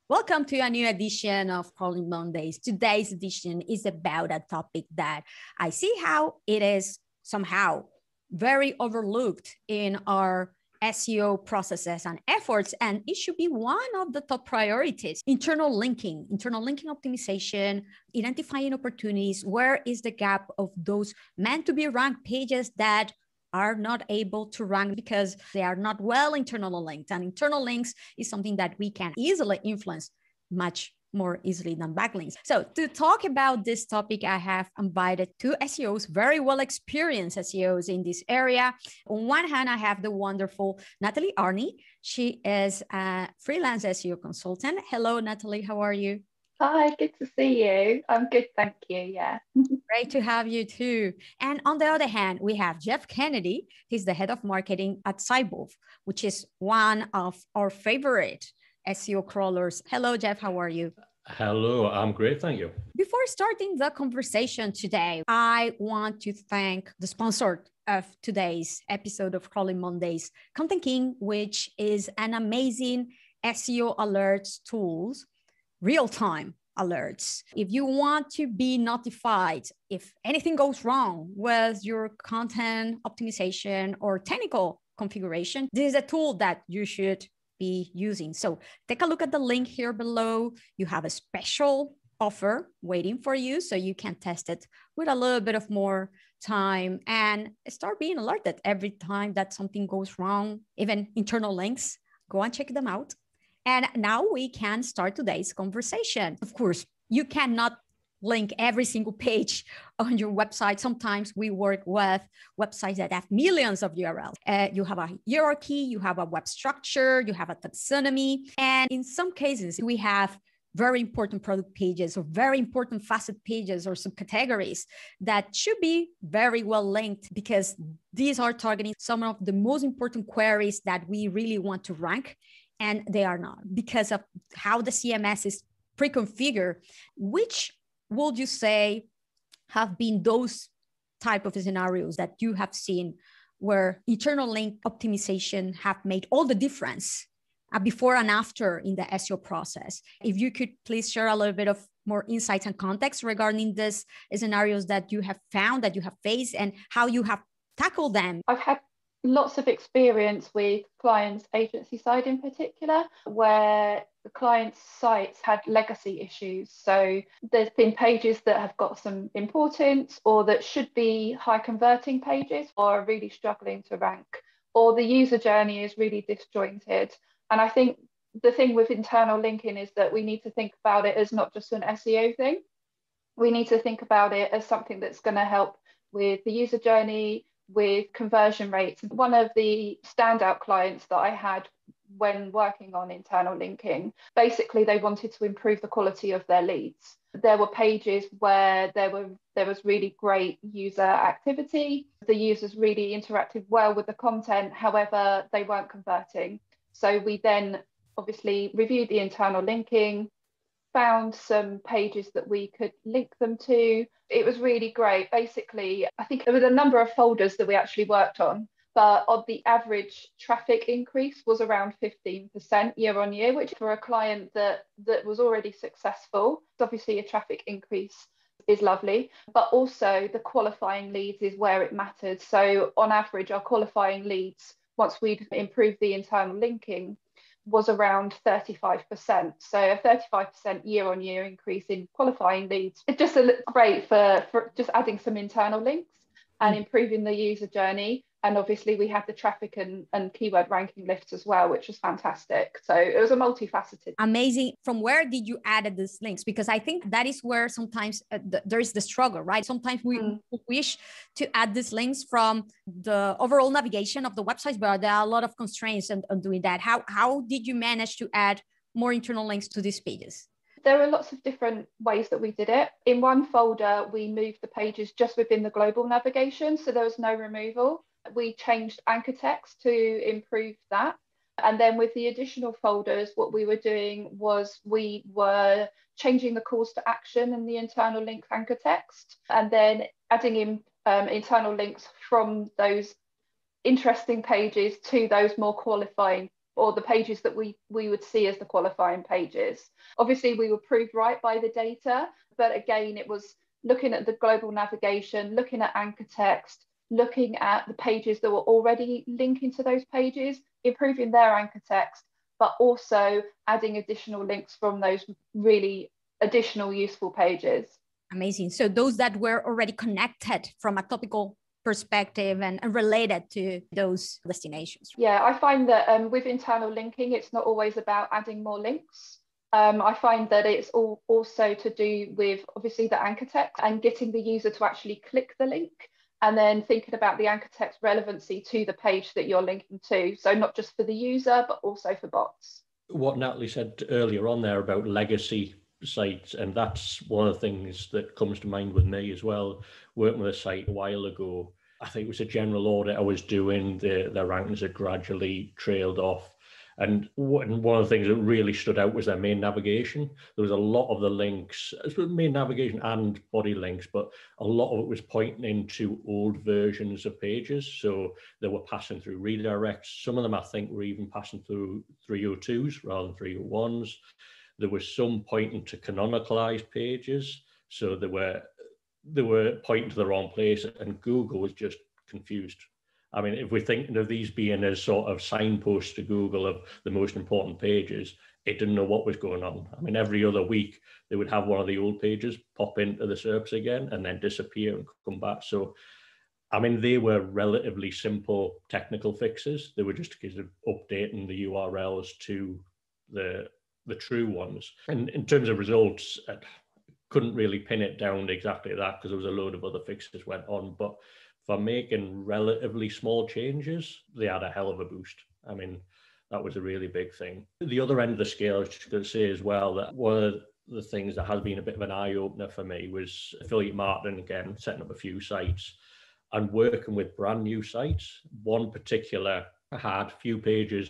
Welcome to a new edition of Calling Mondays. Today's edition is about a topic that I see how it is somehow very overlooked in our SEO processes and efforts, and it should be one of the top priorities. Internal linking optimization, identifying opportunities. Where is the gap of those meant to be ranked pages that are not able to rank because they are not well internally linked. And internal links is something that we can easily influence much more easily than backlinks. So to talk about this topic, I have invited two SEOs, very well experienced SEOs in this area. On one hand, I have the wonderful Natalie Arney. She is a freelance SEO consultant. Hello, Natalie, how are you? Hi, good to see you. I'm good, thank you. Yeah. Great to have you too. And on the other hand, we have Jeff Kennedy. He's the head of marketing at Cyborg, which is one of our favorite SEO crawlers. Hello, Jeff. How are you? Hello, I'm great. Thank you. Before starting the conversation today, I want to thank the sponsor of today's episode of Crawling Mondays, Content King, which is an amazing SEO alerts tools, real-time alerts. If you want to be notified if anything goes wrong with your content optimization or technical configuration, this is a tool that you should be using. So take a look at the link here below. You have a special offer waiting for you, so you can test it with a little bit of more time and start being alerted every time that something goes wrong, even internal links. Go and check them out. And now we can start today's conversation. Of course, you cannot link every single page on your website. Sometimes we work with websites that have millions of URLs. You have a hierarchy, you have a web structure, you have a taxonomy. And in some cases, we have very important product pages or very important facet pages or subcategories that should be very well linked because these are targeting some of the most important queries that we really want to rank. And they are not because of how the CMS is pre-configured. Which would you say have been those type of scenarios that you have seen where internal link optimization have made all the difference before and after in the SEO process? If you could please share a little bit of more insights and context regarding these scenarios that you have found, that you have faced, and how you have tackled them. I've had lots of experience with clients' agency side in particular, where the client's sites had legacy issues. So there's been pages that have got some importance or that should be high converting pages or are really struggling to rank, or the user journey is really disjointed. And I think the thing with internal linking is that we need to think about it as not just an SEO thing. We need to think about it as something that's going to help with the user journey, with conversion rates. One of the standout clients that I had when working on internal linking, basically they wanted to improve the quality of their leads. There were pages where there was really great user activity. The users really interacted well with the content, however, they weren't converting. So we then obviously reviewed the internal linking, found some pages that we could link them to. It was really great. Basically, I think there was a number of folders that we actually worked on, but on the average traffic increase was around 15% year on year, which for a client that was already successful, obviously a traffic increase is lovely, but also the qualifying leads is where it mattered. So on average, our qualifying leads, once we'd improved the internal linking, was around 35%. So a 35% year-on-year increase in qualifying leads. It's just great for just adding some internal links and improving the user journey. And obviously we had the traffic and keyword ranking lifts as well, which was fantastic. So it was a multifaceted. Amazing. From where did you add these links? Because I think that is where sometimes there is the struggle, right? Sometimes we wish to add these links from the overall navigation of the website, but there are a lot of constraints on doing that. How did you manage to add more internal links to these pages? There are lots of different ways that we did it. In one folder, we moved the pages just within the global navigation, so there was no removal. We changed anchor text to improve that. And then with the additional folders, what we were doing was we were changing the calls to action in the internal link anchor text, and then adding in internal links from those interesting pages to those more qualifying or the pages that we would see as the qualifying pages. Obviously, we were proved right by the data, but again, it was looking at the global navigation, looking at anchor text, looking at the pages that were already linking to those pages, improving their anchor text, but also adding additional links from those really additional useful pages. Amazing. So those that were already connected from a topical perspective and related to those destinations. Yeah, I find that with internal linking, it's not always about adding more links. I find that it's also to do with obviously the anchor text and getting the user to actually click the link, and then thinking about the anchor text relevancy to the page that you're linking to. So not just for the user, but also for bots. What Natalie said earlier on there about legacy sites, and that's one of the things that comes to mind with me as well. Working with a site a while ago, I think it was a general audit I was doing, the rankings had gradually trailed off. And one of the things that really stood out was their main navigation. There was a lot of the links, main navigation and body links, but a lot of it was pointing into old versions of pages. So they were passing through redirects. Some of them, I think, were even passing through 302s rather than 301s. There was some pointing to canonicalized pages. So they were pointing to the wrong place, and Google was just confused. I mean, if we're thinking of these being as sort of signposts to Google of the most important pages, it didn't know what was going on. I mean, every other week, they would have one of the old pages pop into the SERPs again and then disappear and come back. So, I mean, they were relatively simple technical fixes. They were just a case of updating the URLs to the true ones. And in terms of results, I couldn't really pin it down exactly that because there was a load of other fixes went on. But for making relatively small changes, they had a hell of a boost. I mean, that was a really big thing. The other end of the scale, I was just going to say as well, that one of the things that has been a bit of an eye-opener for me was affiliate marketing, again, setting up a few sites and working with brand new sites. One particular, I had a few pages.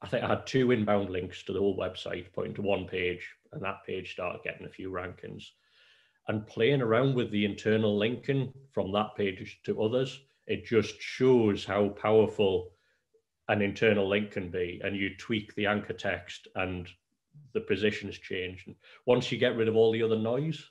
I think I had 2 inbound links to the whole website pointing to one page, and that page started getting a few rankings. And playing around with the internal linking from that page to others, it just shows how powerful an internal link can be. And you tweak the anchor text and the positions change. And once you get rid of all the other noise,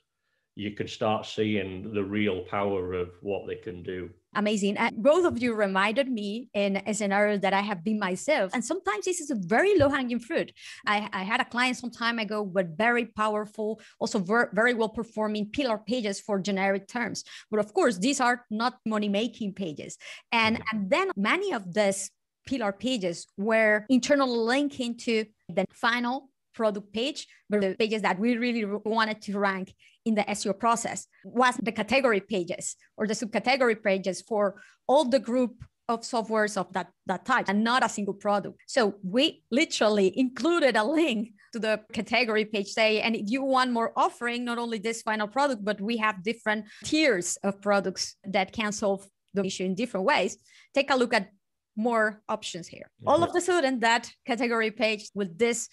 you can start seeing the real power of what they can do. Amazing. And both of you reminded me in a scenario that I have been myself. And sometimes this is a very low-hanging fruit. I had a client some time ago with very powerful, also very well-performing pillar pages for generic terms. But of course, these are not money-making pages. And then many of these pillar pages were internal linking to the final product page, but the pages that we really wanted to rank in the SEO process was the category pages or the subcategory pages for all the group of softwares of that type and not a single product. So we literally included a link to the category page say, and if you want more offering, not only this final product, but we have different tiers of products that can solve the issue in different ways. Take a look at more options here. All of a sudden that category page with this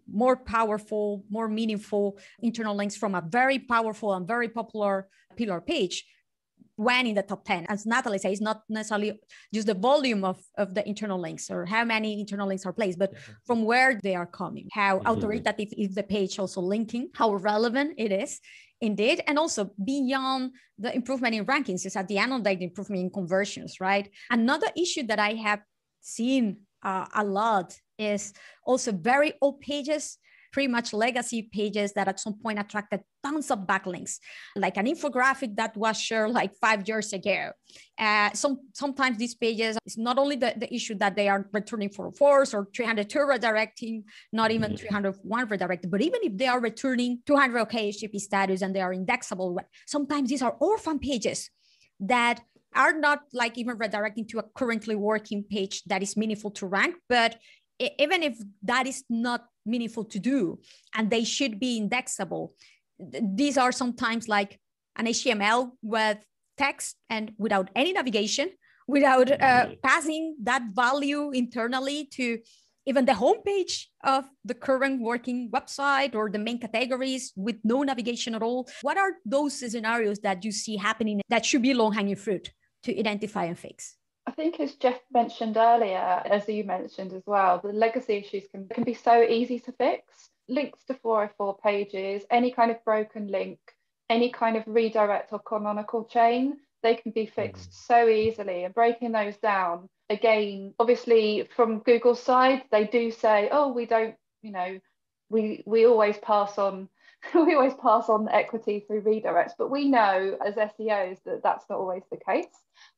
more powerful, more meaningful internal links from a very powerful and very popular pillar page went in the top 10. As Natalie says, not necessarily just the volume of the internal links or how many internal links are placed, but from where they are coming, how authoritative is the page also linking, how relevant it is indeed. And also beyond the improvement in rankings is at the end of the day, the improvement in conversions, right? Another issue that I have seen a lot is also very old pages, pretty much legacy pages that at some point attracted tons of backlinks, like an infographic that was shared like 5 years ago. Sometimes these pages, it's not only the issue that they are returning 404s or 302 redirecting, not even 301 redirected, but even if they are returning 200 OK HTTP status and they are indexable, sometimes these are orphan pages that are not like even redirecting to a currently working page that is meaningful to rank, but even if that is not meaningful to do and they should be indexable, these are sometimes like an HTML with text and without any navigation, without passing that value internally to even the homepage of the current working website or the main categories with no navigation at all. What are those scenarios that you see happening that should be low-hanging fruit to identify and fix? I think as Jeff mentioned earlier, as you mentioned as well, the legacy issues can be so easy to fix. Links to 404 pages, any kind of broken link, any kind of redirect or canonical chain, they can be fixed so easily. And breaking those down, again, obviously from Google's side, they do say, oh, we don't, we always pass on we always pass on the equity through redirects, but we know as SEOs that that's not always the case.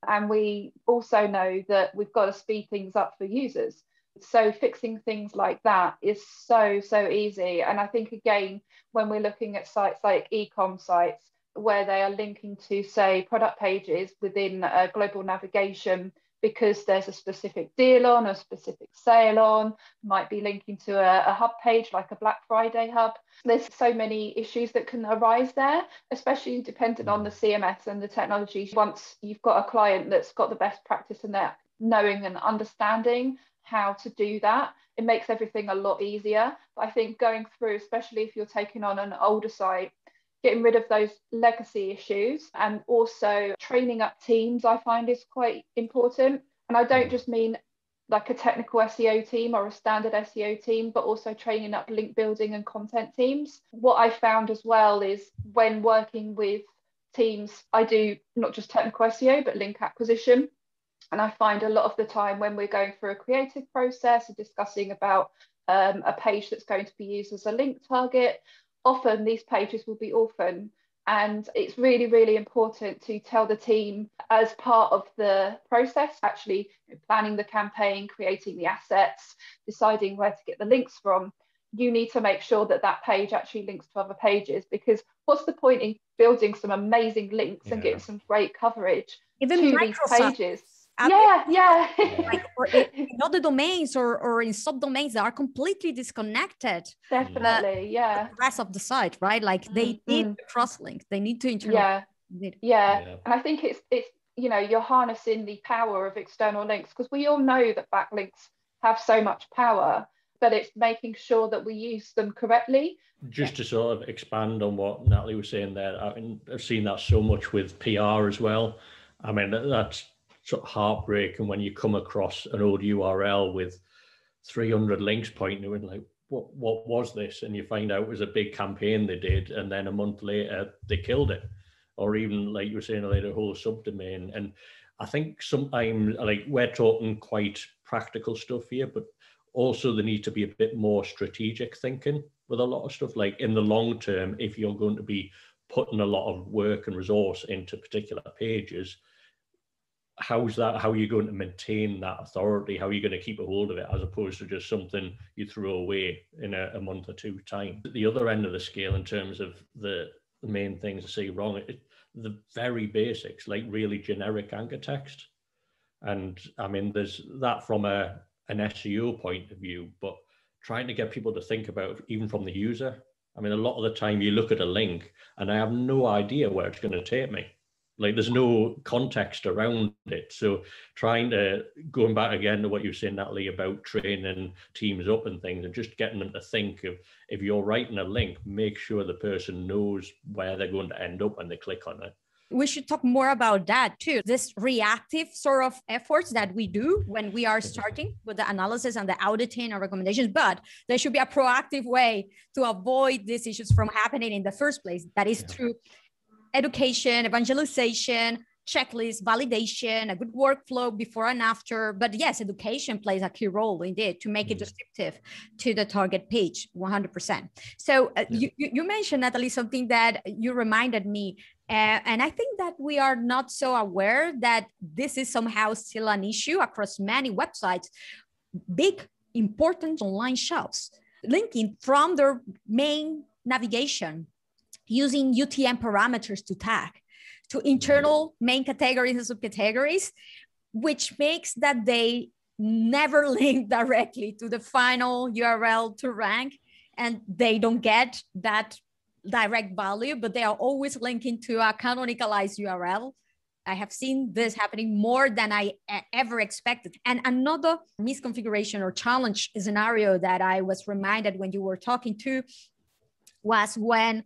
And we also know that we've got to speed things up for users. So fixing things like that is so easy. And I think, again, when we're looking at sites like e-com sites, where they are linking to, say, product pages within a global navigation, because there's a specific deal on, a specific sale on, might be linking to a hub page like a Black Friday hub. There's so many issues that can arise there, especially depending on the CMS and the technology. Once you've got a client that's got the best practice in that, knowing and understanding how to do that, it makes everything a lot easier. But I think going through, especially if you're taking on an older site, getting rid of those legacy issues and also training up teams, I find is quite important. And I don't just mean like a technical SEO team or a standard SEO team, but also training up link building and content teams. What I found as well is when working with teams, I do not just technical SEO, but link acquisition. And I find a lot of the time when we're going through a creative process and discussing about a page that's going to be used as a link target, often these pages will be orphan. And it's really important to tell the team as part of the process, actually planning the campaign, creating the assets, deciding where to get the links from. You need to make sure that that page actually links to other pages, because what's the point in building some amazing links and getting some great coverage even to these pages? Like, or in other domains or in subdomains that are completely disconnected. Definitely, the rest of the site, right? Like they need to cross-link, they need to internal. And I think it's you're harnessing the power of external links, because we all know that backlinks have so much power, but it's making sure that we use them correctly. Just to sort of expand on what Natalie was saying there, I've seen that so much with PR as well. I mean, that's sort of heartbreaking when you come across an old URL with 300 links pointing to it, like, what was this? And you find out it was a big campaign they did, and then a month later they killed it. Or even, like you were saying earlier, a whole subdomain. And I think sometimes, like, we're talking quite practical stuff here, but also there needs to be a bit more strategic thinking with a lot of stuff. Like, in the long term, if you're going to be putting a lot of work and resource into particular pages, how are you going to maintain that authority? How are you going to keep a hold of it, as opposed to just something you throw away in a month or two time? At the other end of the scale, in terms of the main things to see wrong, the very basics, like really generic anchor text. And I mean, there's that from an SEO point of view, but trying to get people to think about, even from the user. I mean, a lot of the time you look at a link and I have no idea where it's going to take me. Like, there's no context around it. So going back again to what you were saying, Natalie, about training teams up and things, and just getting them to think of, if you're writing a link, make sure the person knows where they're going to end up when they click on it. We should talk more about that too. This reactive sort of efforts that we do when we are starting with the analysis and the auditing and recommendations, but there should be a proactive way to avoid these issues from happening in the first place. That is through education, evangelization, checklist, validation, a good workflow before and after. But yes, education plays a key role indeed to make it descriptive to the target page, 100%. So you mentioned, Natalie, something that you reminded me. And I think that we are not so aware that this is somehow still an issue across many websites. Big, important online shops linking from their main navigation, using UTM parameters to tag, to internal main categories and subcategories, which makes that they never link directly to the final URL to rank, and they don't get that direct value, but they are always linking to a canonicalized URL. I have seen this happening more than I ever expected. And another misconfiguration or challenge scenario that I was reminded when you were talking to was when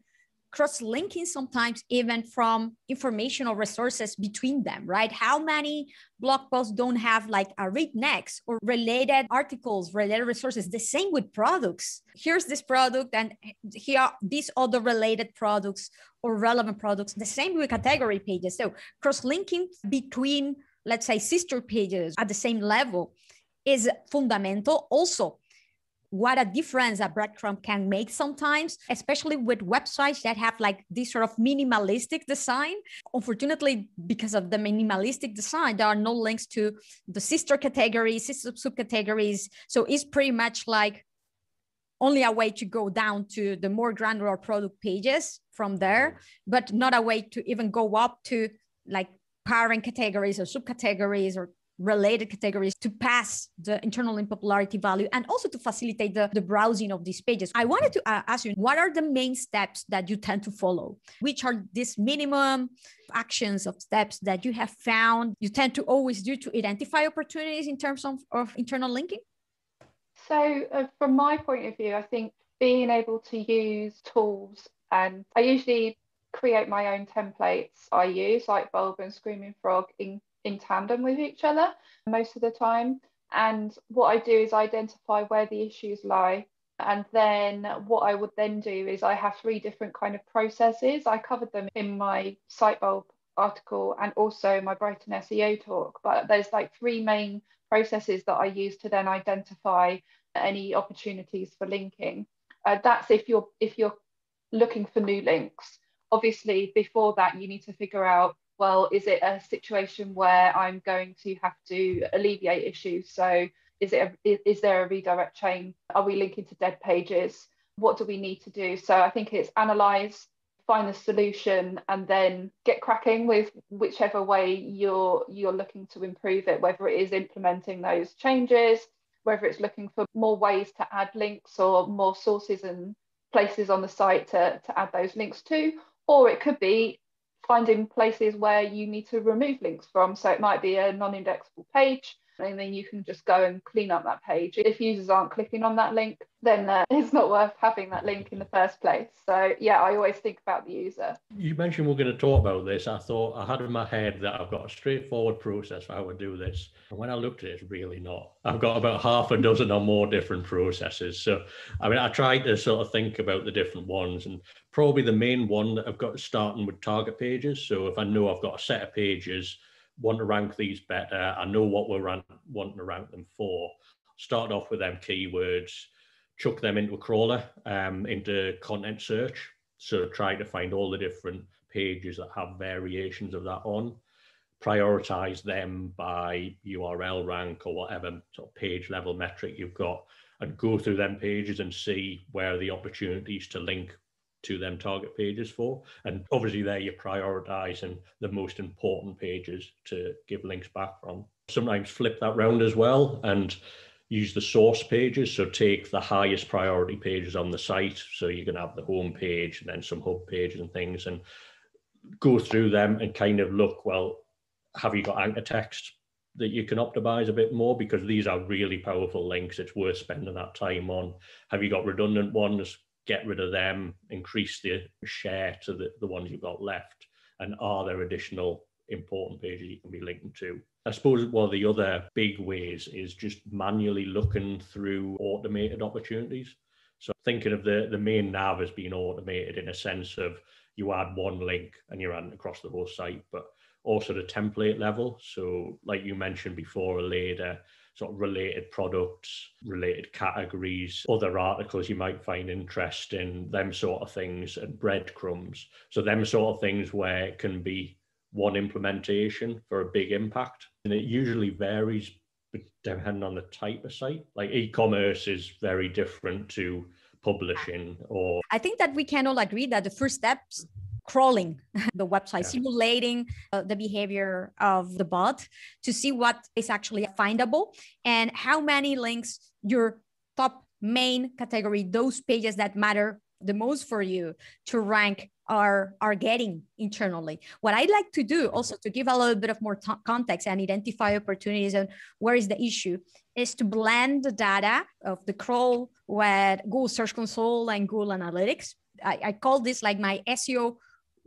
cross-linking sometimes even from informational resources between them, right? How many blog posts don't have like a read next or related articles, related resources? The same with products. Here's this product and here are these other related products or relevant products. The same with category pages. So cross-linking between, let's say, sister pages at the same level is fundamental. Also, what a difference a breadcrumb can make sometimes, especially with websites that have like this sort of minimalistic design. Unfortunately, because of the minimalistic design, there are no links to the sister categories, sister subcategories. So it's pretty much like only a way to go down to the more granular product pages from there, but not a way to even go up to like parent categories or subcategories or related categories to pass the internal link popularity value and also to facilitate the browsing of these pages. I wanted to ask you, what are the main steps that you tend to follow? Which are these minimum actions of steps that you have found you tend to always do to identify opportunities in terms of internal linking? So from my point of view, I think being able to use tools, and I usually create my own templates. I use like Bulb and Screaming Frog in tandem with each other most of the time. And what I do is identify where the issues lie. And then what I would then do is I have 3 different kind of processes. I covered them in my Sitebulb article and also my Brighton SEO talk. But there's like 3 main processes that I use to then identify any opportunities for linking. That's if you're looking for new links. Obviously, before that, you need to figure out, well, is it a situation where I'm going to have to alleviate issues? So is there a redirect chain? Are we linking to dead pages? What do we need to do? So I think it's analyze, find the solution, and then get cracking with whichever way you're looking to improve it, whether it is implementing those changes, whether it's looking for more ways to add links or more sources and places on the site to add those links to, or it could be finding places where you need to remove links from. So it might be a non-indexable page, and then you can just go and clean up that page. If users aren't clicking on that link, then it's not worth having that link in the first place. So yeah, I always think about the user. You mentioned we're going to talk about this. I thought I had in my head that I've got a straightforward process for how I do this. And when I looked at it, it's really not. I've got about half a dozen or more different processes. So, I mean, I tried to sort of think about the different ones, and probably the main one that I've got starting with target pages. So if I know I've got a set of pages, want to rank these better, I know what we're wanting to rank them for, start off with them keywords, chuck them into a crawler, into content search. So try to find all the different pages that have variations of that on, prioritize them by URL rank or whatever sort of page level metric you've got, and go through them pages and see where are the opportunities to link to them target pages for. And obviously there you're prioritizing the most important pages to give links back from. Sometimes flip that round as well and use the source pages. So take the highest priority pages on the site. So you can have the home page and then some hub pages and things, and go through them and kind of look, well, have you got anchor text that you can optimize a bit more? Because these are really powerful links. It's worth spending that time on. Have you got redundant ones? Get rid of them, increase the share to the ones you've got left. And are there additional important pages you can be linking to? I suppose one of the other big ways is just manually looking through automated opportunities. So thinking of the main nav as being automated in a sense of you add one link and you're adding across the whole site, but also the template level. So like you mentioned before, later, sort of related products, related categories, other articles you might find interesting, them sort of things, and breadcrumbs. So them sort of things where it can be one implementation for a big impact. And it usually varies depending on the type of site. Like e-commerce is very different to publishing. Or I think that we can all agree that the first steps, crawling the website, simulating the behavior of the bot to see what is actually findable and how many links your top main category, those pages that matter the most for you to rank, are getting internally. What I'd like to do also to give a little bit of more context and identify opportunities and where is the issue is to blend the data of the crawl with Google Search Console and Google Analytics. I call this like my SEO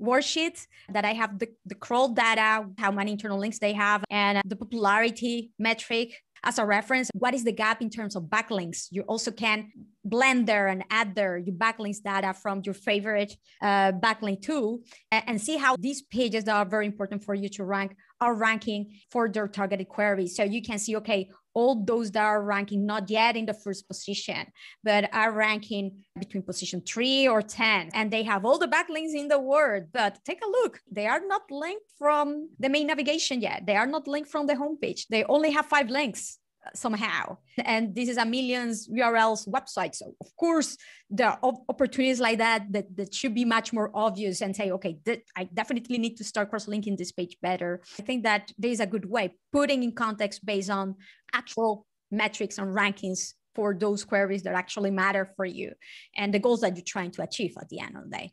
worksheet, that I have the crawl data, how many internal links they have, and the popularity metric as a reference. What is the gap in terms of backlinks? You also can blend there and add there your backlinks data from your favorite backlink tool, and see how these pages that are very important for you to rank are ranking for their targeted queries. So you can see, okay, all those that are ranking not yet in the first position, but are ranking between position 3 or 10, and they have all the backlinks in the word. But take a look, they are not linked from the main navigation yet. They are not linked from the homepage. They only have 5 links somehow. And this is a millions URLs website. So of course, there are opportunities like that should be much more obvious, and say, okay, I definitely need to start cross-linking this page better. I think that there is a good way, putting in context based on actual metrics and rankings for those queries that actually matter for you and the goals that you're trying to achieve at the end of the day.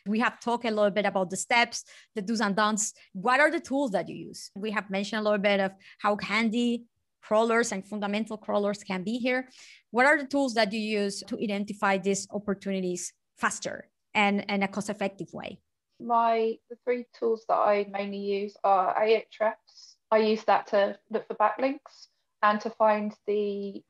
We have talked a little bit about the steps, the do's and don'ts. What are the tools that you use? We have mentioned a little bit of how handy crawlers and fundamental crawlers can be here. What are the tools that you use to identify these opportunities faster and in a cost-effective way? The 3 tools that I mainly use are Ahrefs. I use that to look for backlinks and to find the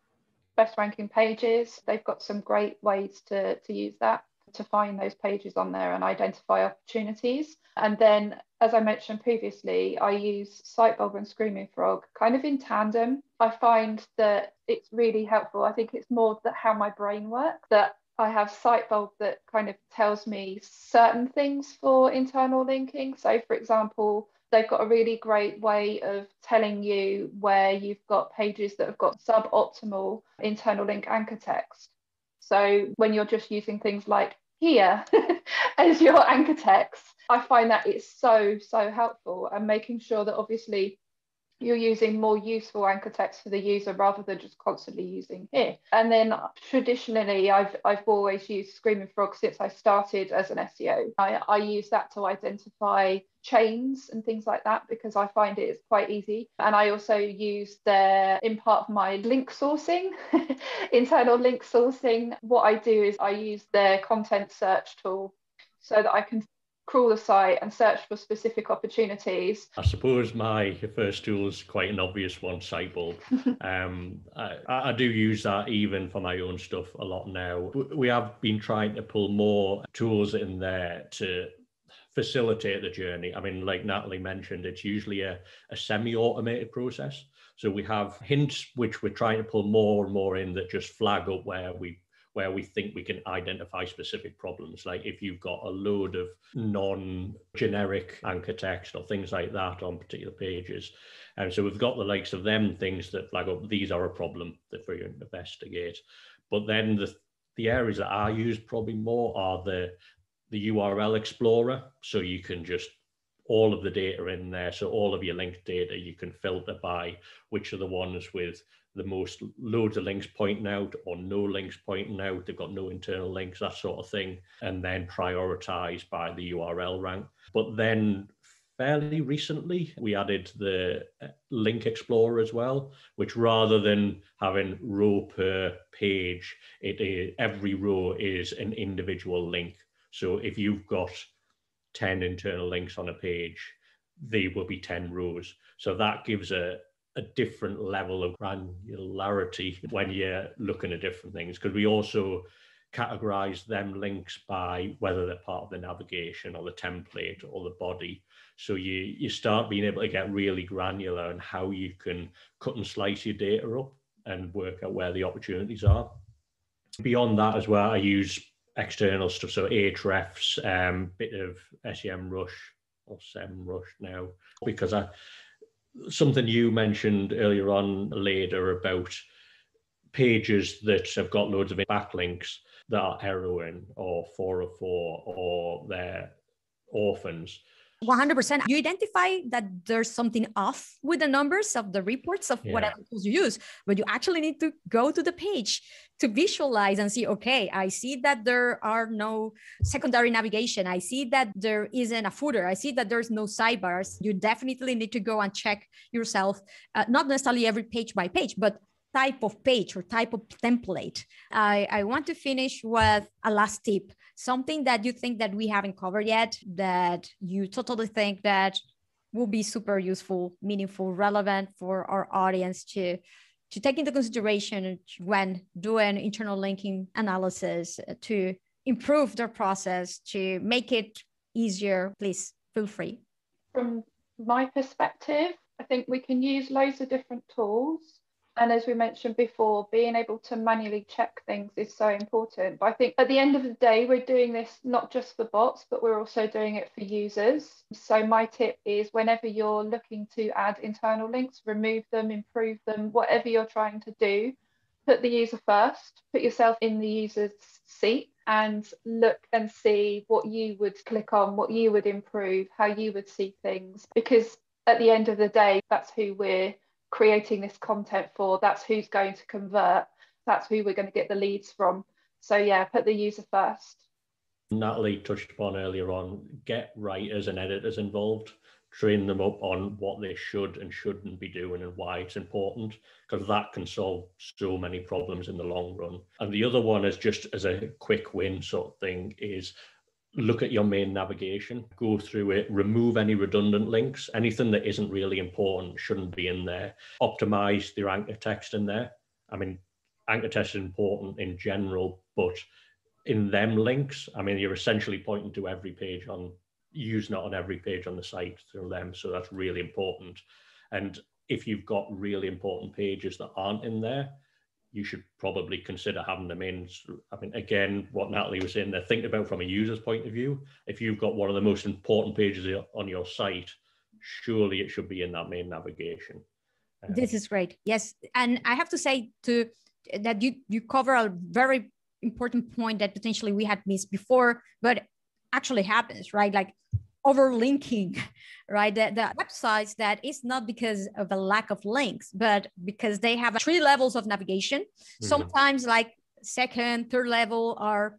best ranking pages. They've got some great ways to use that, to find those pages on there and identify opportunities. And then, as I mentioned previously, I use Sitebulb and Screaming Frog kind of in tandem. I find that it's really helpful. I think it's more that how my brain works, that I have Sitebulb that kind of tells me certain things for internal linking. So for example, they've got a really great way of telling you where you've got pages that have got suboptimal internal link anchor text. So when you're just using things like here as your anchor text, I find that it's so helpful, and making sure that obviously you're using more useful anchor text for the user rather than just constantly using here. And then traditionally, I've always used Screaming Frog since I started as an SEO. I use that to identify chains and things like that, because I find it is quite easy. And I also use in part of my link sourcing, internal link sourcing. What I do is I use their content search tool so that I can crawl the site and search for specific opportunities. I suppose my first tool is quite an obvious one, Sitebulb. I do use that even for my own stuff a lot now. We have been trying to pull more tools in there to facilitate the journey. I mean, like Natalie mentioned, it's usually a semi-automated process. So we have hints which we're trying to pull more and more in that just flag up where we think we can identify specific problems. Like if you've got a load of non-generic anchor text or things like that on particular pages. And so we've got the likes of them things that flag up, these are a problem that we investigate. But then the areas that I use probably more are the URL Explorer. So you can just, all of the data in there. So all of your linked data, you can filter by which are the ones with the most loads of links pointing out or no links pointing out, they've got no internal links, that sort of thing, and then prioritize by the URL rank. But then fairly recently, we added the Link Explorer as well, which rather than having row per page, every row is an individual link. So if you've got 10 internal links on a page, they will be 10 rows. So that gives a different level of granularity when you're looking at different things, because we also categorize them links by whether they're part of the navigation or the template or the body. So you start being able to get really granular in how you can cut and slice your data up and work out where the opportunities are. Beyond that as well, I use external stuff, so Ahrefs, bit of SEMrush or SEMrush now, because something you mentioned earlier on later about pages that have got loads of backlinks that are heroin or 404 or they're orphans. 100%. You identify that there's something off with the numbers of the reports of whatever tools you use, but you actually need to go to the page to visualize and see, okay, I see that there are no secondary navigation. I see that there isn't a footer. I see that there's no sidebars. You definitely need to go and check yourself, not necessarily every page by page, but type of page or type of template, I want to finish with a last tip, something that you think that we haven't covered yet, that you totally think that will be super useful, meaningful, relevant for our audience to take into consideration when doing internal linking analysis to improve their process, to make it easier. Please feel free. From my perspective, I think we can use loads of different tools. And as we mentioned before, being able to manually check things is so important. But I think at the end of the day, we're doing this not just for bots, but we're also doing it for users. So my tip is whenever you're looking to add internal links, remove them, improve them, whatever you're trying to do, put the user first, put yourself in the user's seat and look and see what you would click on, what you would improve, how you would see things. Because at the end of the day, that's who we're creating this content for, that's who's going to convert, that's who we're going to get the leads from. So yeah, put the user first. Natalie touched upon earlier on, get writers and editors involved, train them up on what they should and shouldn't be doing and why it's important, because that can solve so many problems in the long run. And the other one is just as a quick win sort of thing is look at your main navigation, go through it, remove any redundant links, anything that isn't really important shouldn't be in there. Optimize your anchor text in there. I mean, anchor text is important in general, but in them links, I mean, you're essentially pointing to every page on, using it on every page on the site through them. So that's really important. And if you've got really important pages that aren't in there, you should probably consider having them in. I mean, again, what Natalie was saying there, think about from a user's point of view. If you've got one of the most important pages on your site, surely it should be in that main navigation. This is great. Yes. And I have to say that you cover a very important point that potentially we had missed before, but actually happens, right? Like overlinking, right? The websites that is not because of a lack of links, but because they have 3 levels of navigation. Sometimes like second, third level are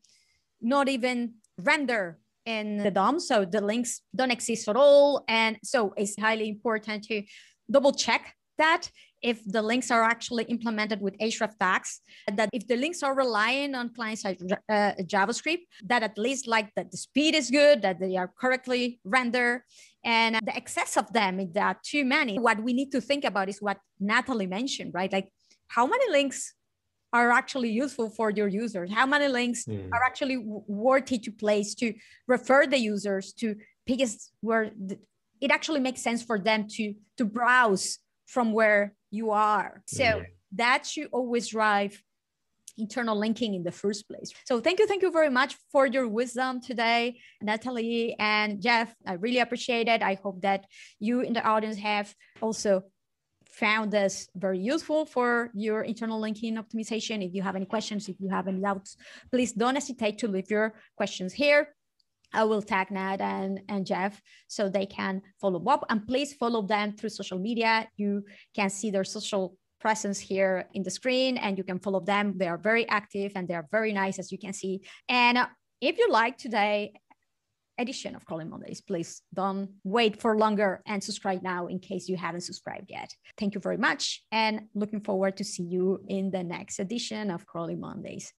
not even render in the DOM. So the links don't exist at all. And so it's highly important to double check that if the links are actually implemented with href tags, that if the links are relying on client-side JavaScript, that at least like that the speed is good, that they are correctly rendered, and the excess of them, if there are too many. What we need to think about is what Natalie mentioned, right? Like how many links are actually useful for your users? How many links are actually worthy to place to refer the users to pages where it actually makes sense for them to browse from where you are. So that should always drive internal linking in the first place. So thank you very much for your wisdom today, Natalie and Jeff. I really appreciate it. I hope that you in the audience have also found this very useful for your internal linking optimization. If you have any questions, if you have any doubts, please don't hesitate to leave your questions here. I will tag Nat and Jeff so they can follow up, and please follow them through social media. You can see their social presence here in the screen and you can follow them. They are very active and they are very nice, as you can see. And if you like today's edition of Crawling Mondays, please don't wait for longer and subscribe now in case you haven't subscribed yet. Thank you very much and looking forward to see you in the next edition of Crawling Mondays.